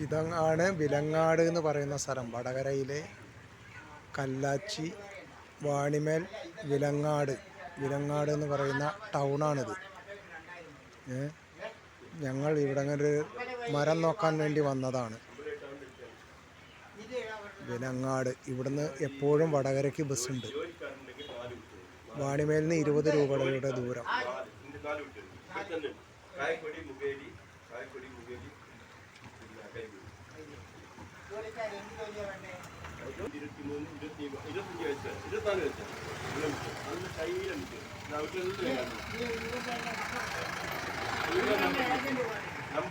ഇതാണ് വിലങ്ങാട് എന്ന് പറയുന്ന സ്ഥലം. വടകരയിലെ കല്ലാച്ചി വാണിമേൽ വിലങ്ങാട് എന്ന് പറയുന്ന ടൗണാണിത്. ഞങ്ങൾ ഇവിടെ ഒരു മരം നോക്കാൻ വേണ്ടി വന്നതാണ്. വിലങ്ങാട് ഇവിടുന്ന് എപ്പോഴും വടകരയ്ക്ക് ബസ്സുണ്ട്. വാണിമേലിന് 20 രൂപയുടെ ദൂരം. നമ്പർ